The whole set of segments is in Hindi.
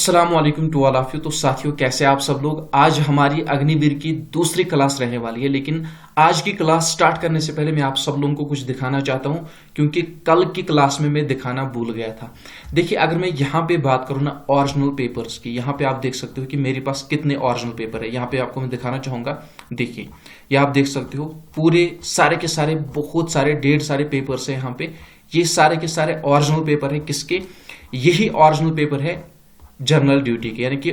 अस्सलाम वालेकुम टू ऑल ऑफ यू। तो साथियों, कैसे आप सब लोग। आज हमारी अग्निवीर की दूसरी क्लास रहने वाली है, लेकिन आज की क्लास स्टार्ट करने से पहले मैं आप सब लोगों को कुछ दिखाना चाहता हूं, क्योंकि कल की क्लास में मैं दिखाना भूल गया था। देखिए, अगर मैं यहाँ पे बात करूँ ना ओरिजिनल पेपर्स की, यहाँ पे आप देख सकते हो कि मेरे पास कितने ओरिजिनल पेपर है। यहाँ पे आपको मैं दिखाना चाहूंगा। देखिए, ये आप देख सकते हो पूरे सारे के सारे बहुत सारे ढेर सारे पेपर्स है यहाँ पे। ये सारे के सारे ओरिजिनल पेपर है। किसके? यही ओरिजिनल पेपर है जनरल ड्यूटी के, यानी कि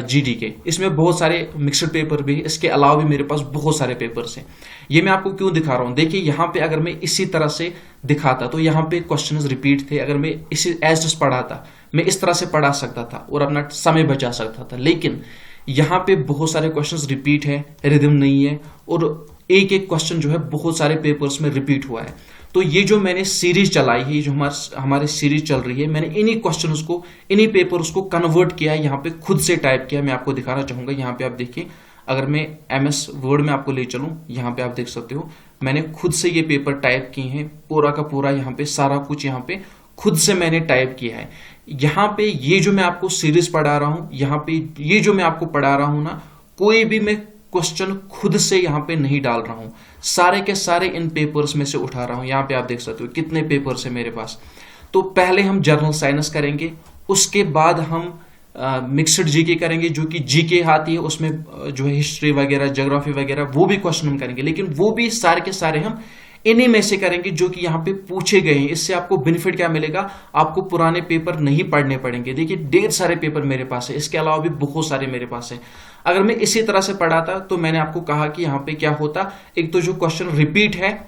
जीडी के। इसमें बहुत सारे मिक्सड पेपर भी है। इसके अलावा भी मेरे पास बहुत सारे पेपर्स हैं। ये मैं आपको क्यों दिखा रहा हूं। देखिए, यहाँ पे अगर मैं इसी तरह से दिखाता तो यहाँ पे क्वेश्चंस रिपीट थे। अगर मैं इसी एज इट पढ़ाता, मैं इस तरह से पढ़ा सकता था और अपना समय बचा सकता था। लेकिन यहाँ पे बहुत सारे क्वेश्चंस रिपीट है, रिदम नहीं है, और एक एक क्वेश्चन जो है बहुत सारे पेपर्स में रिपीट हुआ है। तो ये जो मैंने सीरीज चलाई है, ये जो हमारी सीरीज चल रही है, मैंने इन्हीं क्वेश्चंस को, इन्हीं पेपर्स को कन्वर्ट किया है, यहाँ पे खुद से टाइप किया। मैं आपको दिखाना चाहूंगा। यहाँ पे आप देखिए, अगर मैं MS वर्ड में आपको ले चलूं, यहाँ पे आप देख सकते हो मैंने खुद से ये पेपर टाइप किए हैं। पूरा का पूरा यहाँ पे सारा कुछ यहाँ पे खुद से मैंने टाइप किया है। यहाँ पे ये जो मैं आपको सीरीज पढ़ा रहा हूं, यहाँ पे ये जो मैं आपको पढ़ा रहा हूं ना, कोई भी मैं क्वेश्चन खुद से यहाँ पे नहीं डाल रहा हूं, सारे के सारे इन पेपर्स में से उठा रहा हूं। यहाँ पे आप देख सकते हो कितने पेपर्स है मेरे पास। तो पहले हम जनरल साइंस करेंगे, उसके बाद हम मिक्सड जीके करेंगे, जो कि जीके आती है, उसमें जो है हिस्ट्री वगैरह, ज्योग्राफी वगैरह, वो भी क्वेश्चन हम करेंगे। लेकिन वो भी सारे के सारे हम इन्हीं में से करेंगे जो कि यहाँ पे पूछे गए हैं। इससे आपको बेनिफिट क्या मिलेगा, आपको पुराने पेपर नहीं पढ़ने पड़ेंगे। देखिए, ढेर सारे पेपर मेरे पास है, इसके अलावा भी बहुत सारे मेरे पास है। अगर मैं इसी तरह से पढ़ाता तो मैंने आपको कहा कि यहाँ पे क्या होता, एक तो जो क्वेश्चन रिपीट है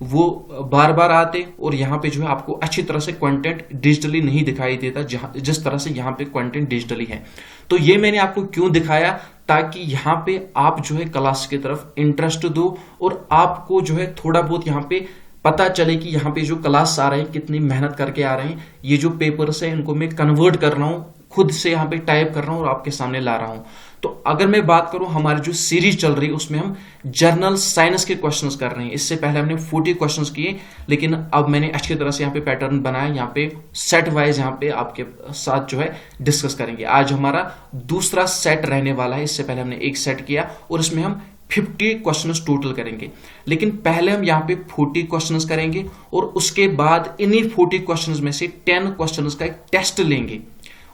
वो बार बार आते, और यहाँ पे जो है आपको अच्छी तरह से कंटेंट डिजिटली नहीं दिखाई देता, जिस तरह से यहाँ पे कंटेंट डिजिटली है। तो ये मैंने आपको क्यों दिखाया, ताकि यहाँ पे आप जो है क्लास की तरफ इंटरेस्ट दो, और आपको जो है थोड़ा बहुत यहाँ पे पता चले कि यहाँ पे जो क्लास आ रहे हैं कितनी मेहनत करके आ रहे हैं। ये जो पेपर्स है इनको मैं कन्वर्ट कर रहा हूँ, खुद से यहाँ पे टाइप कर रहा हूँ और आपके सामने ला रहा हूँ। तो अगर मैं बात करूं, हमारी जो सीरीज चल रही है उसमें हम जनरल साइंस के क्वेश्चंस कर रहे हैं। इससे पहले हमने 40 क्वेश्चंस किए, लेकिन अब मैंने अच्छी तरह से यहाँ पे पैटर्न बनाया। यहाँ पे सेट वाइज यहाँ पे आपके साथ जो है डिस्कस करेंगे। आज हमारा दूसरा सेट रहने वाला है। इससे पहले हमने एक सेट किया और इसमें हम 50 क्वेश्चंस टोटल करेंगे। लेकिन पहले हम यहाँ पे 40 क्वेश्चंस करेंगे, और उसके बाद इन्हीं 40 क्वेश्चंस में से 10 क्वेश्चंस का एक टेस्ट लेंगे।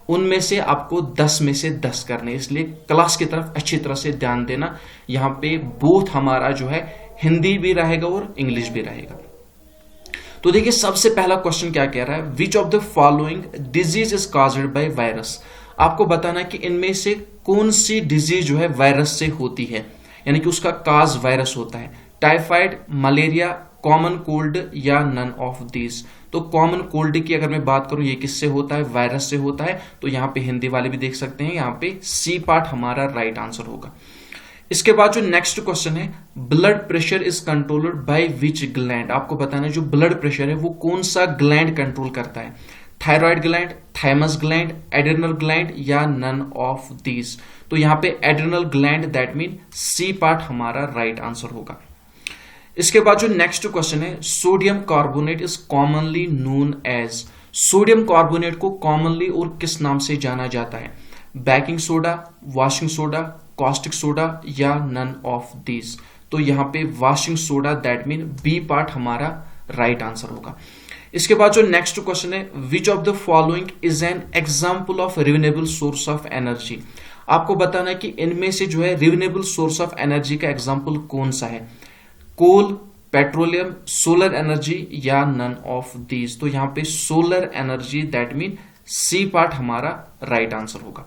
उनमें से आपको 10 में से 10 करने, इसलिए क्लास की तरफ अच्छी तरह से ध्यान देना। यहाँ पे बोथ हमारा जो है हिंदी भी रहेगा और इंग्लिश भी रहेगा। तो देखिए, सबसे पहला क्वेश्चन क्या कह रहा है, which of the following disease is caused by virus. आपको बताना कि इनमें से कौन सी डिजीज जो है वायरस से होती है, यानी कि उसका काज वायरस होता है। टाइफाइड, मलेरिया, कॉमन कोल्ड या नन ऑफ दीज। तो कॉमन कोल्ड की अगर मैं बात करूं, ये किससे होता है, वायरस से होता है। तो यहाँ पे हिंदी वाले भी देख सकते हैं, यहाँ पे सी पार्ट हमारा राइट आंसर होगा। इसके बाद जो नेक्स्ट क्वेश्चन है, blood pressure is controlled by which gland. आपको बताना है जो ब्लड प्रेशर है वो कौन सा ग्लैंड कंट्रोल करता है। Thyroid gland, thymus gland, adrenal gland या नन ऑफ दीज। तो यहाँ पे adrenal gland, that mean C part हमारा राइट आंसर होगा। इसके बाद जो नेक्स्ट क्वेश्चन है, sodium carbonate is commonly known as. Sodium carbonate को कॉमनली और किस नाम से जाना जाता है। Baking soda, washing soda, caustic soda या नन ऑफ दीज। तो यहाँ पे washing soda, that mean B part हमारा राइट आंसर होगा। इसके बाद जो नेक्स्ट क्वेश्चन है, which of the following is an example of renewable source of energy. आपको बताना है कि इनमें से जो है रिन्यूएबल सोर्स ऑफ एनर्जी का एग्जाम्पल कौन सा है। कोल, पेट्रोलियम, सोलर एनर्जी या नन ऑफ दीज। तो यहाँ पे solar energy, that mean C part हमारा राइट आंसर होगा।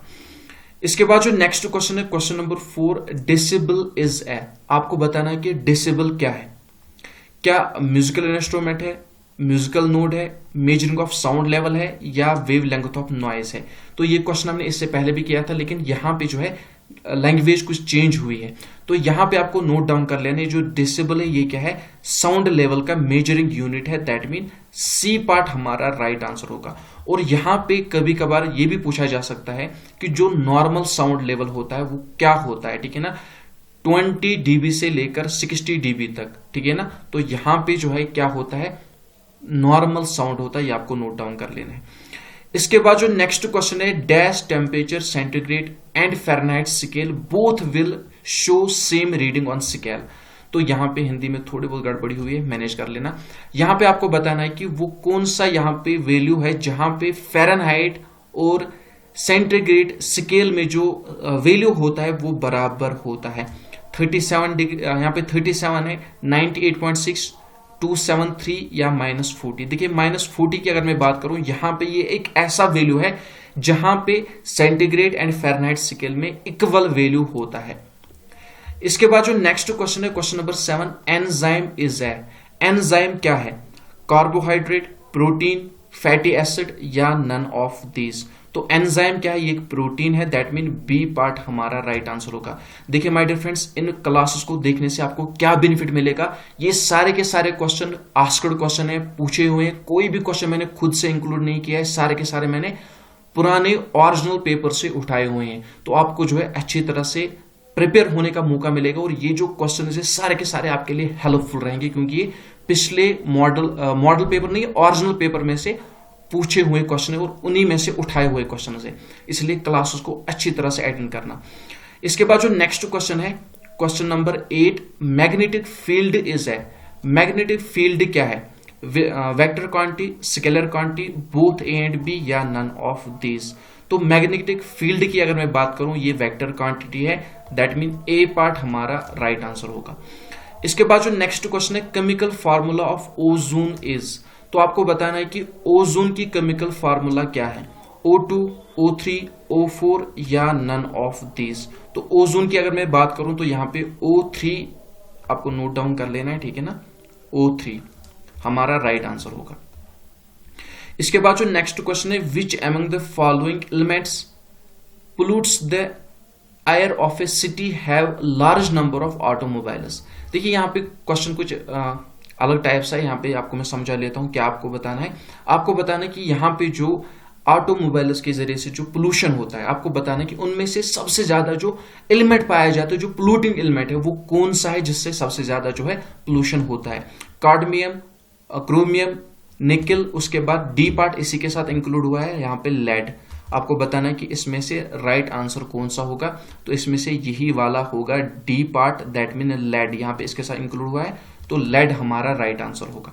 इसके बाद जो नेक्स्ट क्वेश्चन है, question number 4, decibel is a. आपको बताना है कि डेसिबल क्या है। क्या म्यूजिकल इंस्ट्रूमेंट है, म्यूजिकल नोड है, मेजरिंग ऑफ साउंड लेवल है, या वेव लेंथ ऑफ नॉइज है। तो ये क्वेश्चन हमने इससे पहले भी किया था, लेकिन यहाँ पे जो है लैंग्वेज कुछ चेंज हुई है। तो यहाँ पे आपको नोट डाउन कर लेना है, जो डेसिबल है ये क्या है, साउंड लेवल का मेजरिंग यूनिट है, दैट मीन सी पार्ट हमारा राइट आंसर होगा। और यहाँ पे कभी कभार ये भी पूछा जा सकता है कि जो नॉर्मल साउंड लेवल होता है वो क्या होता है, ठीक है ना, 20 dB से लेकर 60 dB तक, ठीक है ना। तो यहाँ पे जो है क्या होता है, नॉर्मल साउंड होता है, ये आपको नोट डाउन कर लेना है। इसके बाद जो नेक्स्ट क्वेश्चन है, dash temperature centigrade and Fahrenheit scale both will show same reading on scale. तो यहाँ पे हिंदी में थोड़ी बहुत गड़बड़ी हुई है, मैनेज कर लेना। यहाँ पे आपको बताना है कि वो कौन सा यहाँ पे वैल्यू है जहां पे फ़ारेनहाइट और सेंटीग्रेड स्केल में जो वैल्यू होता है वो बराबर होता है। 37 डिग्री यहाँ पे 37 है, 98.6, 273 या -40। देखिए -40 की अगर मैं बात करूं, यहां पे ये एक ऐसा वैल्यू है जहां पे सेंटीग्रेड एंड फ़ारेनहाइट स्केल में इक्वल वैल्यू होता है। इसके बाद जो नेक्स्ट क्वेश्चन है, question number 7, enzyme is a. Enzyme क्या है? कार्बोहाइड्रेट, प्रोटीन, फैटी एसिड या नन ऑफ दीज। तो एंजाइम क्या है? ये एक प्रोटीन है, दैट मीन बी पार्ट हमारा राइट आंसर होगा। देखिए माय डियर फ्रेंड्स, इन क्लासेस को देखने से आपको क्या बेनिफिट मिलेगा, ये सारे के सारे क्वेश्चन आस्क्ड क्वेश्चन है, पूछे हुए हैं। कोई भी क्वेश्चन मैंने खुद से इंक्लूड नहीं किया है, सारे के सारे मैंने पुराने ओरिजिनल पेपर से उठाए हुए हैं। तो आपको जो है अच्छी तरह से प्रिपेयर होने का मौका मिलेगा और ये जो क्वेश्चन है सारे के सारे आपके लिए हेल्पफुल रहेंगे, क्योंकि ये पिछले मॉडल पेपर नहीं, ओरिजिनल पेपर में से पूछे हुए क्वेश्चन है और उन्हीं में से उठाए हुए क्वेश्चन है, इसलिए क्लासेस को अच्छी तरह से अटेंड करना। इसके बाद जो नेक्स्ट क्वेश्चन है, question number 8, magnetic field is है। मैग्नेटिक फील्ड क्या है? Vector quantity, scalar quantity, both A and B या नन ऑफ दीज। तो मैग्नेटिक फील्ड की अगर मैं बात करूं, ये वेक्टर क्वांटिटी है, दैट मीन ए पार्ट हमारा राइट आंसर होगा। इसके बाद जो नेक्स्ट क्वेश्चन है, chemical formula of ozone is. तो आपको बताना है कि ओजोन की केमिकल फार्मूला क्या है? O2, O3, O4 या नन ऑफ दीज। तो ओजोन की अगर मैं बात करूं तो यहाँ पे O3 आपको नोट डाउन कर लेना है, ठीक है ना, O3 हमारा राइट आंसर होगा। इसके बाद जो नेक्स्ट क्वेश्चन है, which among the following elements pollutes the air of a city have large number of automobiles. देखिए यहाँ पे क्वेश्चन कुछ अलग टाइप सा है, यहाँ पे आपको मैं समझा लेता हूँ क्या आपको बताना है। आपको बताना है कि यहाँ पे जो ऑटोमोबाइल्स के जरिए से जो पोल्यूशन होता है, आपको बताना है कि उनमें से सबसे ज्यादा जो एलिमेंट पाया जाता है, जो पोल्यूटिंग एलिमेंट है, वो कौन सा है जिससे सबसे ज्यादा जो है पोल्यूशन होता है? कार्डमियम, क्रोमियम, निकल, उसके बाद डी पार्ट इसी के साथ इंक्लूड हुआ है यहाँ पे लेड। आपको बताना है कि इसमें से राइट आंसर कौन सा होगा। तो इसमें से यही वाला होगा D part, that mean lead, यहाँ पे इसके साथ इंक्लूड हुआ है, तो लेड हमारा राइट आंसर होगा।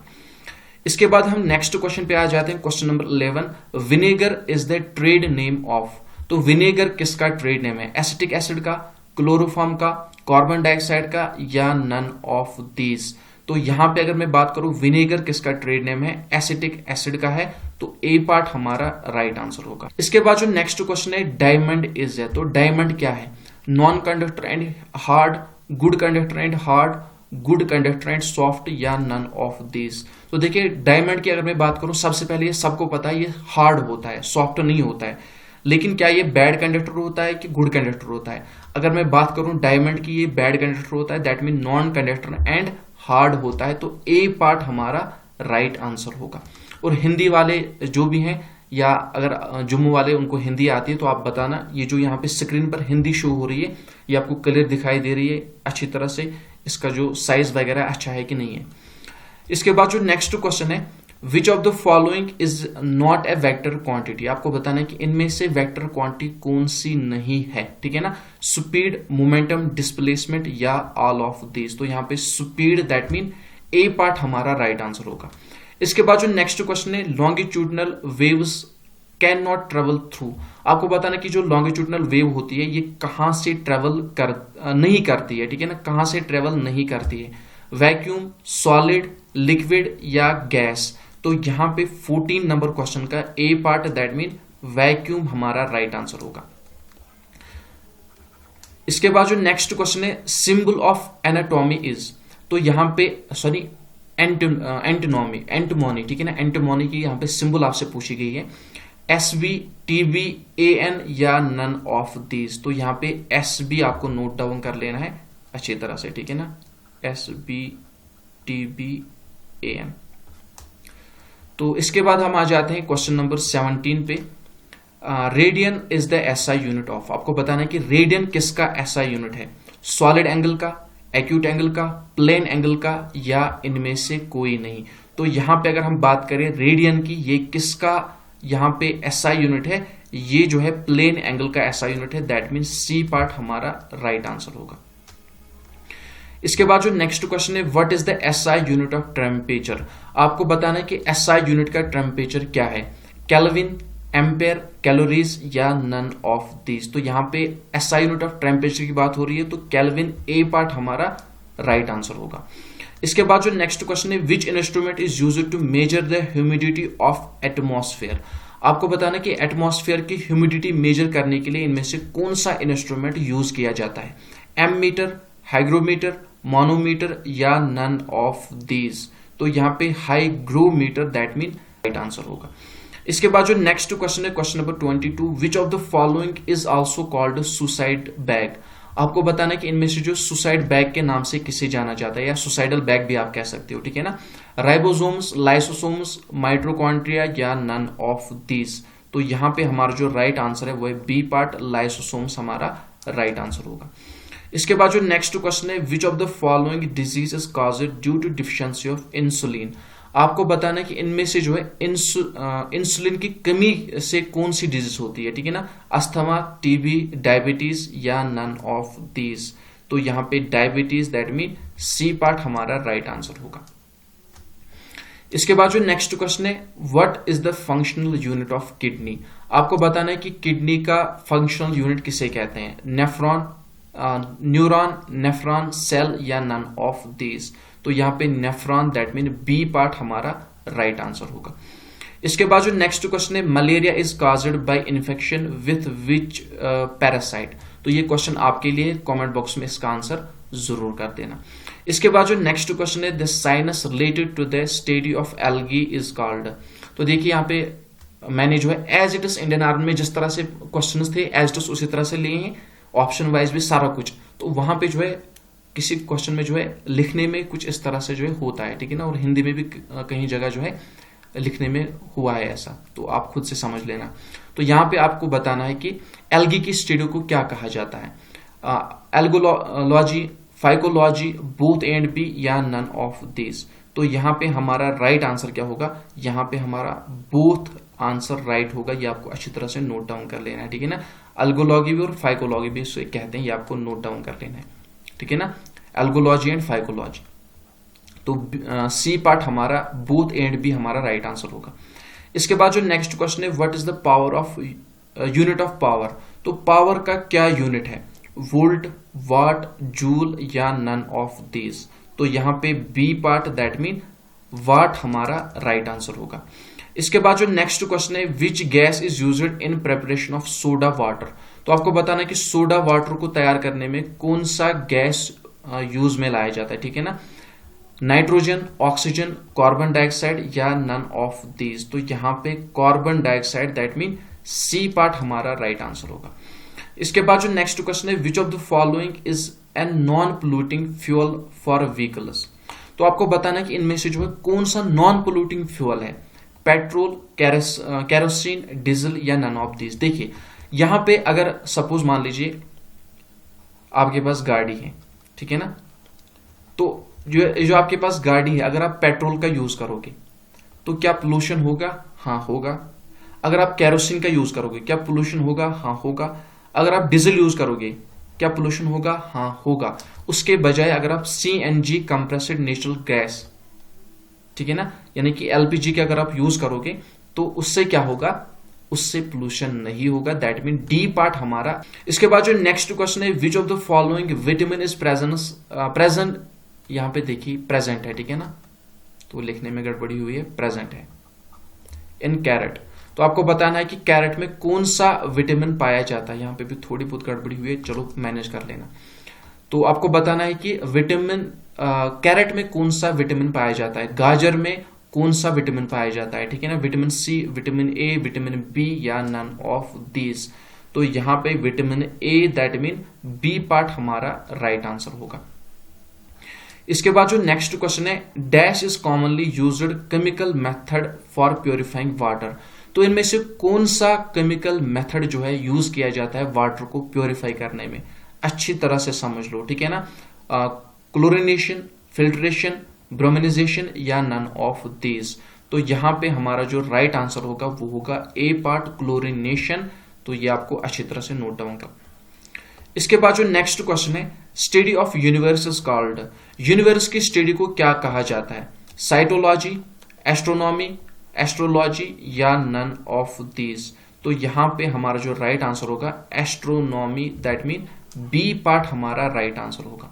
इसके बाद हम नेक्स्ट क्वेश्चन पे आ जाते हैं, question number 11, vinegar is the trade name of. तो विनेगर किसका ट्रेड नेम है? एसिटिक एसिड का, क्लोरोफॉर्म का, कार्बन डाइऑक्साइड का या नन ऑफ दीज। तो यहां पे अगर मैं बात करूं विनेगर किसका ट्रेड नेम है? एसिटिक एसिड का है, तो ए पार्ट हमारा राइट आंसर होगा। इसके बाद जो नेक्स्ट क्वेश्चन है, डायमंड इज है। तो डायमंड क्या है? Non conductor and hard, good conductor and hard, good conductor and soft या नन ऑफ दिस। तो देखिए डायमंड की अगर मैं बात करूं, सबसे पहले ये सबको पता है ये हार्ड होता है, सॉफ्ट नहीं होता है। लेकिन क्या ये बैड कंडक्टर होता है कि गुड कंडक्टर होता है? अगर मैं बात करूं डायमंड की, ये बैड कंडक्टर होता है, that mean non conductor and hard होता है, तो ए पार्ट हमारा राइट आंसर होगा। और हिंदी वाले जो भी हैं या अगर जम्मू वाले उनको हिंदी आती है तो आप बताना, ये जो यहाँ पे स्क्रीन पर हिंदी शो हो रही है ये आपको क्लियर दिखाई दे रही है अच्छी तरह से, इसका जो साइज वगैरह अच्छा है कि नहीं है। इसके बाद जो नेक्स्ट क्वेश्चन है, which of the following is not a vector quantity. आपको बताना है कि इनमें से वेक्टर क्वांटिटी कौन सी नहीं है, ठीक है ना, स्पीड, मोमेंटम, डिस्प्लेसमेंट या ऑल ऑफ दिस। तो यहाँ पे speed, that mean A part हमारा राइट आंसर होगा। इसके बाद जो नेक्स्ट क्वेश्चन है, longitudinal waves can not travel through. आपको बताना कि जो लॉन्गिट्यूडनल वेव होती है ये कहां से ट्रेवल नहीं करती है, ठीक है ना, कहां से ट्रेवल नहीं करती है? वैक्यूम, सॉलिड, लिक्विड या गैस। तो यहां पे 14 नंबर क्वेश्चन का ए पार्ट, दैट मीन वैक्यूम हमारा राइट आंसर होगा। इसके बाद जो नेक्स्ट क्वेश्चन है, सिंबल ऑफ एनाटॉमी इज। तो यहां पे सॉरी एंटिमोनी, ठीक है ना, एंटिमोनी की यहां पे सिंबल आपसे पूछी गई है, SB, TB, AN या नन ऑफ दीज। तो यहां पे SB आपको नोट डाउन कर लेना है अच्छी तरह से, ठीक है ना, SB, TB, AN। तो इसके बाद हम आ जाते हैं क्वेश्चन नंबर 17 पे, radian is the SI unit of. आपको बताना है कि रेडियन किसका SI यूनिट है? सॉलिड एंगल का, एक्यूट एंगल का, प्लेन एंगल का या इनमें से कोई नहीं। तो यहां पे अगर हम बात करें रेडियन की, ये किसका यहाँ पे SI यूनिट है, ये जो है प्लेन एंगल का SI यूनिट है, दैट मीन सी पार्ट हमारा राइट आंसर होगा। इसके बाद जो नेक्स्ट क्वेश्चन है, what is the SI unit of temperature. आपको बताना है कि SI यूनिट का टेम्परेचर क्या है, केल्विन, एम्पेयर, कैलोरीज या नन ऑफ दीज। तो यहाँ पे SI यूनिट ऑफ टेम्परेचर की बात हो रही है, तो केल्विन ए पार्ट हमारा राइट आंसर होगा। इसके बाद जो नेक्स्ट क्वेश्चन है, which instrument is used to measure the humidity of atmosphere. आपको बताना कि एटमॉस्फेयर की ह्यूमिडिटी मेजर करने के लिए इनमें से कौन सा इंस्ट्रूमेंट यूज किया जाता है, एममीटर, हाइग्रोमीटर, मानोमीटर या नन ऑफ दीज। तो यहाँ पे hygrometer that mean right answer होगा। इसके बाद जो नेक्स्ट क्वेश्चन है, question number 22, which of the following is also called suicide bag. आपको बताना है कि इनमें से जो सुसाइड बैग के नाम से किसे जाना जाता है, या सुसाइडल बैग भी आप कह सकते हो, ठीक है ना। राइबोसोम्स, लाइसोसोम्स, माइटोकॉन्ड्रिया या नन ऑफ दीज। तो यहाँ पे हमारा जो राइट आंसर है वो है बी पार्ट, लाइसोसोम्स हमारा राइट आंसर होगा। इसके बाद जो नेक्स्ट क्वेश्चन है, which of the following disease is caused due to deficiency of insulin. आपको बताना है कि इनमें से जो है इंसुलिन की कमी से कौन सी डिजीज होती है, ठीक है ना। अस्थमा, टीबी, डायबिटीज या नन ऑफ दीज। तो यहाँ पे diabetes that mean C part हमारा राइट आंसर होगा। इसके बाद जो नेक्स्ट क्वेश्चन है, what is the functional unit of kidney. आपको बताना है कि किडनी का फंक्शनल यूनिट किसे कहते हैं, नेफ्रॉन, न्यूरॉन, नेफ्रॉन, सेल या नन ऑफ दीज। तो यहाँ पे nephron that mean B part हमारा राइट आंसर होगा। इसके बाद जो नेक्स्ट क्वेश्चन है, malaria is caused by infection with which parasite. तो ये क्वेश्चन आपके लिए, कमेंट बॉक्स में इसका आंसर जरूर कर देना। इसके बाद जो नेक्स्ट क्वेश्चन है, the science related to the study of algae is called. तो देखिए यहाँ पे मैंने जो है as it is Indian army में जिस तरह से क्वेश्चन थे एज इट इज उसी तरह से लिए हैं, ऑप्शन वाइज भी सारा कुछ। तो वहां पे जो है किसी क्वेश्चन में जो है लिखने में कुछ इस तरह से जो है होता है, ठीक है ना, और हिंदी में भी कहीं जगह जो है लिखने में हुआ है ऐसा, तो आप खुद से समझ लेना। तो यहाँ पे आपको बताना है कि एल्गी की स्टडी को क्या कहा जाता है, algology, phycology, both and B या नन ऑफ दिस। तो यहाँ पे हमारा राइट आंसर क्या होगा, यहाँ पे हमारा बोथ आंसर राइट होगा। ये आपको अच्छी तरह से नोट डाउन कर लेना है, ठीक है ना। एल्गोलॉजी भी और फाइकोलॉजी भी इसे कहते हैं, ये आपको नोट डाउन कर लेना है, ठीक है ना, एल्गोलॉजी एंड फाइकोलॉजी। तो सी पार्ट हमारा बोथ एंड बी हमारा राइट आंसर होगा। इसके बाद जो नेक्स्ट क्वेश्चन है, what is the power of unit of power. तो पावर का क्या यूनिट है, वोल्ट, वाट, जूल या नन ऑफ दीज। तो यहाँ पे B part that mean watt हमारा राइट आंसर होगा। इसके बाद जो नेक्स्ट क्वेश्चन है, which gas is used in preparation of soda water. तो आपको बताना है कि सोडा वाटर को तैयार करने में कौन सा गैस यूज में लाया जाता है, ठीक है ना, नाइट्रोजन, ऑक्सीजन, कार्बन डाइऑक्साइड या नन ऑफ दीज। तो यहाँ पे carbon dioxide that mean C part हमारा राइट आंसर होगा। इसके बाद जो नेक्स्ट क्वेश्चन है, which of the following is an non polluting fuel for vehicles. तो आपको बताना है कि इनमें से जो है कौन सा नॉन पोल्यूटिंग फ्यूल है, पेट्रोल, कैरोसिन, डीजल या नन ऑफ दीज। देखिए यहां पे अगर सपोज मान लीजिए आपके पास गाड़ी है, ठीक है ना, तो जो आपके पास गाड़ी है अगर आप पेट्रोल का यूज करोगे तो क्या पोल्यूशन होगा, हाँ होगा। अगर आप कैरोसिन का यूज करोगे क्या पोल्यूशन होगा, हाँ होगा। अगर आप डीजल यूज करोगे क्या पोल्यूशन होगा, हाँ होगा। उसके बजाय अगर आप CNG कंप्रेस्ड नेचुरल गैस, ठीक है ना, यानी कि LPG के अगर आप यूज करोगे तो उससे क्या होगा, उससे पोल्यूशन नहीं होगा, दैट मीन डी पार्ट हमारा। इसके बाद जो नेक्स्ट क्वेश्चन है, which of the following vitamin is present. यहां पे देखिए प्रेजेंट है, ठीक है ना, तो लिखने में गड़बड़ी हुई है, प्रेजेंट है इन कैरेट। तो आपको बताना है कि कैरेट में कौन सा विटामिन पाया जाता है। यहां पे भी थोड़ी बहुत गड़बड़ी हुई है, चलो मैनेज कर लेना। तो आपको बताना है कि विटामिन कैरेट में कौन सा विटामिन पाया जाता है, गाजर में कौन सा विटामिन पाया जाता है, ठीक है ना, vitamin C, vitamin A, vitamin B या नन ऑफ दीज। तो यहाँ पे vitamin A that mean B part हमारा राइट आंसर होगा। इसके बाद जो नेक्स्ट क्वेश्चन है, dash is commonly used chemical method for purifying water. तो इनमें से कौन सा केमिकल मेथड जो है यूज किया जाता है वाटर को प्योरीफाई करने में, अच्छी तरह से समझ लो, ठीक है ना, क्लोरिनेशन, फिल्ट्रेशन, ब्रोमिनाइजेशन या नन ऑफ दीज। तो तो यहाँ पे हमारा जो राइट आंसर होगा वो होगा ए पार्ट क्लोरिनेशन। तो ये आपको अच्छी तरह से नोट डाउन कर। इसके बाद जो नेक्स्ट क्वेश्चन है, study of universe is called, universe की स्टडी को क्या कहा जाता है? साइटोलॉजी, एस्ट्रोनॉमी, एस्ट्रोलॉजी या नन ऑफ दीज। तो यहां पे हमारा जो राइट आंसर होगा astronomy, that mean B part हमारा राइट आंसर होगा।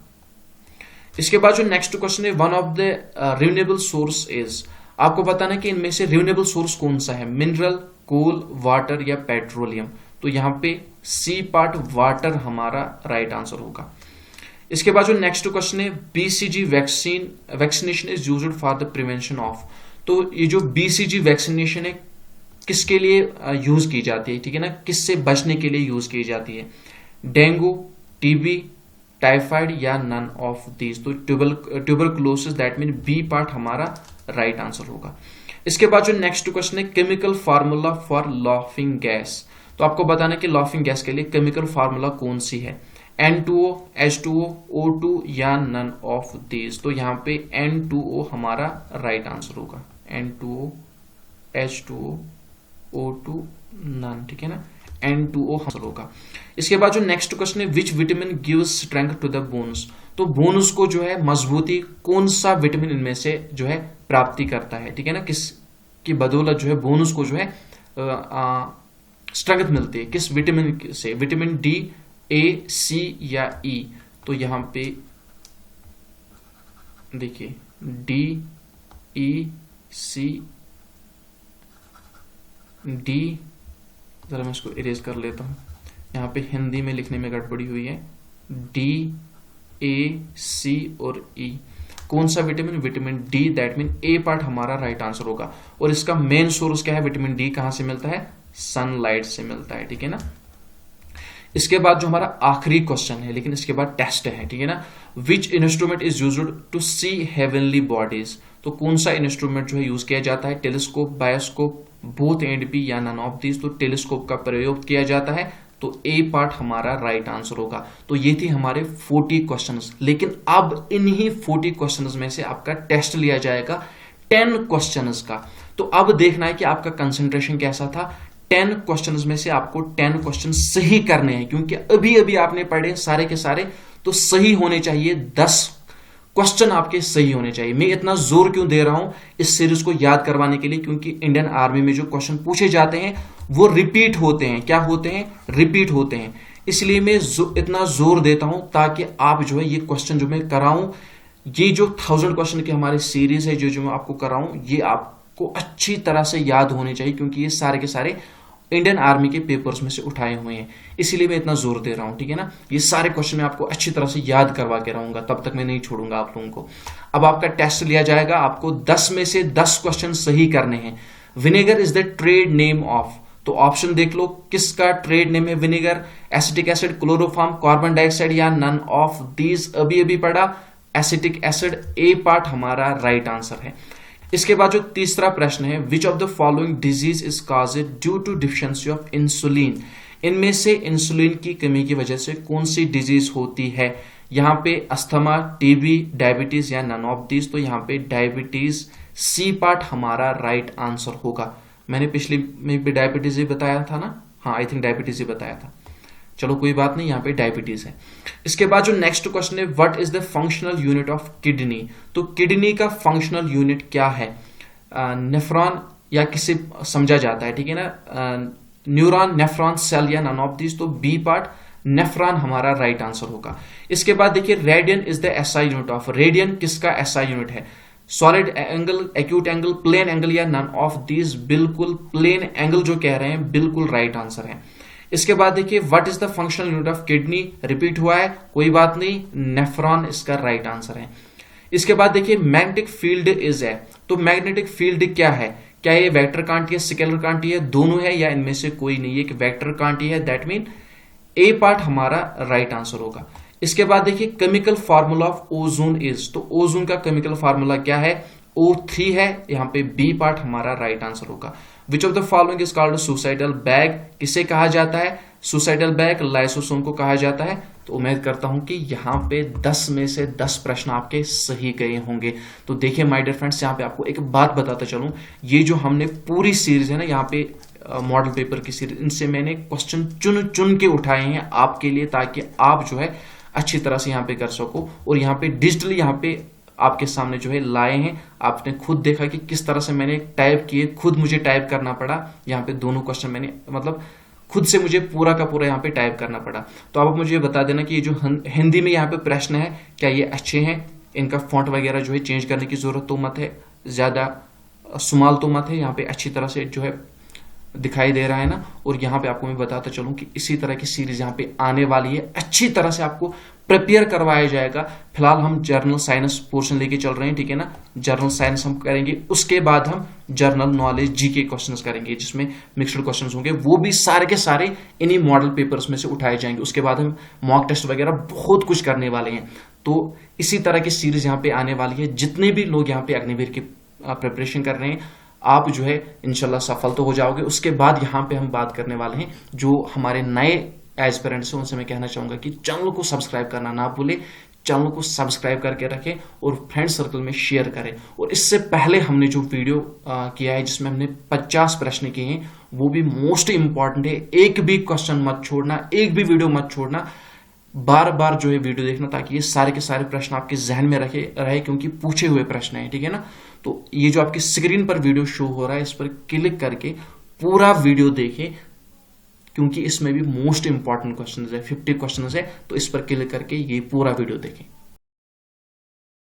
इसके बाद जो नेक्स्ट क्वेश्चन है, one of the renewable source is, आपको बताना कि इनमें से रिन्यूएबल सोर्स कौन सा है? मिनरल, कोल, वाटर या पेट्रोलियम। तो यहां पे सी पार्ट वाटर हमारा राइट आंसर होगा। इसके बाद जो नेक्स्ट क्वेश्चन है, BCG vaccination is used for the prevention of. तो ये जो बीसीजी वैक्सीनेशन है किसके लिए यूज की जाती है? ठीक है ना, किससे बचने के लिए यूज की जाती है? डेंगू, टीबी, टाइफाइड या नन ऑफ दीज। तो tuberculosis, that mean B part हमारा राइट आंसर होगा। इसके बाद जो नेक्स्ट क्वेश्चन है, chemical formula for laughing gas. तो आपको बताना कि लाफिंग गैस के लिए केमिकल फार्मूला कौन सी है? N2O, H2O, O2 या नन ऑफ दीज। तो यहाँ पे N2O हमारा राइट आंसर होगा। N2O, H2O, O2, नन, ठीक है ना, N2O आंसर होगा। इसके बाद जो नेक्स्ट क्वेश्चन है, which vitamin gives strength to the bones. तो बोन्स को जो है मजबूती कौन सा विटामिन इनमें से जो है प्राप्ति करता है? ठीक है ना, किसकी बदौलत जो है बोन्स को जो है स्ट्रेंथ मिलती है, किस विटामिन से? विटामिन डी, ए, सी या ई। तो यहां पे देखिए डी, ई, सी, डी, जरा मैं इसको इरेज कर लेता हूं, यहां पे हिंदी में लिखने में गड़बड़ी हुई है। डी, ए, सी और ई। कौन सा vitamin? Vitamin D, that mean A part हमारा राइट आंसर होगा। और इसका मेन सोर्स क्या है? विटामिन डी कहां से मिलता है? सनलाइट से मिलता है, ठीक है ना। इसके बाद जो हमारा आखिरी क्वेश्चन है, लेकिन इसके बाद टेस्ट है, ठीक है ना, which instrument is used to see heavenly bodies. तो कौन सा इंस्ट्रूमेंट जो है यूज किया जाता है? Telescope, bioscope, both and B या नन ऑफ दीज। तो टेलीस्कोप का प्रयोग किया जाता है। तो ए पार्ट हमारा राइट आंसर होगा। तो ये थी हमारे 40 क्वेश्चंस, लेकिन अब इन्हीं 40 क्वेश्चंस में से आपका टेस्ट लिया जाएगा 10 क्वेश्चंस का। तो अब देखना है कि आपका कंसंट्रेशन कैसा था। 10 क्वेश्चंस में से आपको 10 क्वेश्चन सही करने हैं, क्योंकि अभी अभी आपने पढ़े सारे के सारे, तो सही होने चाहिए। 10 क्वेश्चन आपके सही होने चाहिए। मैं इतना जोर क्यों दे रहा हूं इस सीरीज को याद करवाने के लिए? क्योंकि इंडियन आर्मी में जो क्वेश्चन पूछे जाते हैं वो रिपीट होते हैं। क्या होते हैं? रिपीट होते हैं। इसलिए मैं इतना जोर देता हूं ताकि आप जो है ये क्वेश्चन जो मैं कराऊं, ये जो 1000 क्वेश्चन की हमारी सीरीज है जो मैं आपको कराऊं, ये आपको अच्छी तरह से याद होने चाहिए, क्योंकि ये सारे के सारे इंडियन आर्मी के पेपर्स में से उठाए हुए हैं। इसीलिए मैं इतना जोर दे रहा हूं, ठीक है ना। ये सारे क्वेश्चन मैं आपको अच्छी तरह से याद करवा के रहूंगा, तब तक मैं नहीं छोड़ूंगा आप लोगों को। अब आपका टेस्ट लिया जाएगा, आपको 10 में से 10 क्वेश्चन सही करने हैं। Vinegar is the trade name of. तो ऑप्शन देख लो, किसका ट्रेड नेम है vinegar? Acetic acid, chloroform, carbon dioxide या नन ऑफ दीज। अभी अभी पढ़ा एसिटिक एसिड, ए पार्ट हमारा राइट आंसर है। इसके बाद जो तीसरा प्रश्न है, which of the following disease is caused due to deficiency of insulin. इनमें से इंसुलिन की कमी की वजह से कौन सी डिजीज होती है? यहां पे अस्थमा, टीबी, डायबिटीज या नन ऑफ दीज। तो यहां पे डायबिटीज, सी पार्ट हमारा राइट आंसर होगा। मैंने पिछली में भी डायबिटीज ही बताया था ना, हाँ आई थिंक डायबिटीज ही बताया था। चलो कोई बात नहीं, यहाँ पे डायबिटीज है। इसके बाद जो नेक्स्ट क्वेश्चन है, what is the functional unit of kidney. तो किडनी का फंक्शनल यूनिट क्या है? नेफ्रॉन या किसे समझा जाता है, ठीक है ना, न्यूरॉन, नेफ्रॉन, सेल या नन ऑफ दीज। तो बी पार्ट नेफ्रॉन हमारा राइट आंसर होगा। इसके बाद देखिए, radian is the SI unit of. Radian किसका एसआई यूनिट है? Solid angle, acute angle, plane angle या नन ऑफ दीज। बिल्कुल प्लेन एंगल जो कह रहे हैं बिल्कुल राइट आंसर है। इसके बाद देखिए, what is the functional unit of kidney. Repeat हुआ है, कोई बात नहीं, नेफ्रॉन इसका राइट आंसर है। इसके बाद देखिए, मैग्नेटिक फील्ड इज है। तो मैग्नेटिक फील्ड क्या है? क्या ये वेक्टर क्वांटिटी है, स्केलर क्वांटिटी है, दोनों है या इनमें से कोई नहीं? ये वेक्टर क्वांटिटी है, दैट मीन ए पार्ट हमारा राइट आंसर होगा। इसके बाद देखिए, chemical formula of ozone is. तो ओजोन का केमिकल फार्मूला क्या है? O3 है, यहां पे बी पार्ट हमारा राइट आंसर होगा। विच of the following is called suicidal bag. किसे कहा जाता है? सुसाइडल बैग लाइसोसोम को कहा जाता है। तो उम्मीद करता हूं कि यहाँ पे 10 में से 10 प्रश्न आपके सही गए होंगे। तो देखिए माय डियर फ्रेंड्स, यहाँ पे आपको एक बात बताता चलूं, ये जो हमने पूरी सीरीज है ना, यहाँ पे मॉडल पेपर की सीरीज, इनसे मैंने क्वेश्चन चुन चुन के उठाए हैं आपके लिए, ताकि आप जो है अच्छी तरह से यहाँ पे कर सको। और यहाँ पे डिजिटली यहाँ पे आपके सामने जो है लाए हैं। आपने खुद देखा कि किस तरह से मैंने टाइप किए, खुद मुझे टाइप करना पड़ा। यहाँ पे दोनों क्वेश्चन मैंने मतलब खुद से मुझे पूरा का पूरा यहाँ पे टाइप करना पड़ा। तो आप मुझे बता देना कि ये जो हिंदी में यहाँ पे प्रश्न है, क्या ये अच्छे हैं? इनका फॉन्ट वगैरह जो है चेंज करने की जरूरत तो मत है, ज्यादा सुमाल तो मत है, यहाँ पे अच्छी तरह से जो है दिखाई दे रहा है ना। और यहाँ पे आपको मैं बताता चलूं कि इसी तरह की सीरीज यहाँ पे आने वाली है, अच्छी तरह से आपको प्रिपेयर करवाया जाएगा। फिलहाल हम जर्नल साइंस पोर्शन लेके चल रहे हैं, ठीक है ना। जर्नल साइंस हम करेंगे, उसके बाद हम जर्नल नॉलेज जीके क्वेश्चंस करेंगे, जिसमें मिक्सड क्वेश्चंस होंगे। वो भी सारे के सारे इन्हीं मॉडल पेपर्स में से उठाए जाएंगे। उसके बाद हम मॉक टेस्ट वगैरह बहुत कुछ करने वाले हैं। तो इसी तरह की सीरीज यहाँ पे आने वाली है। जितने भी लोग यहाँ पे अग्निवीर की प्रिपरेशन कर रहे हैं, आप जो है इंशाल्लाह सफल तो हो जाओगे। उसके बाद यहाँ पे हम बात करने वाले हैं जो हमारे नए एस्पिरेंट्स हैं, उनसे मैं कहना चाहूंगा कि चैनल को सब्सक्राइब करना ना भूलें। चैनल को सब्सक्राइब करके रखें और फ्रेंड सर्कल में शेयर करें। और इससे पहले हमने जो वीडियो किया है, जिसमें हमने 50 प्रश्न किए हैं, वो भी मोस्ट इंपॉर्टेंट है। एक भी क्वेश्चन मत छोड़ना, एक भी वीडियो मत छोड़ना, बार बार जो है वीडियो देखना, ताकि ये सारे के सारे प्रश्न आपके जहन में रहे, क्योंकि पूछे हुए प्रश्न है, ठीक है ना। तो ये जो आपकी स्क्रीन पर वीडियो शो हो रहा है, इस पर क्लिक करके पूरा वीडियो देखें, क्योंकि इसमें भी मोस्ट इंपॉर्टेंट क्वेश्चन है, 50 क्वेश्चन है। तो इस पर क्लिक करके ये पूरा वीडियो देखें।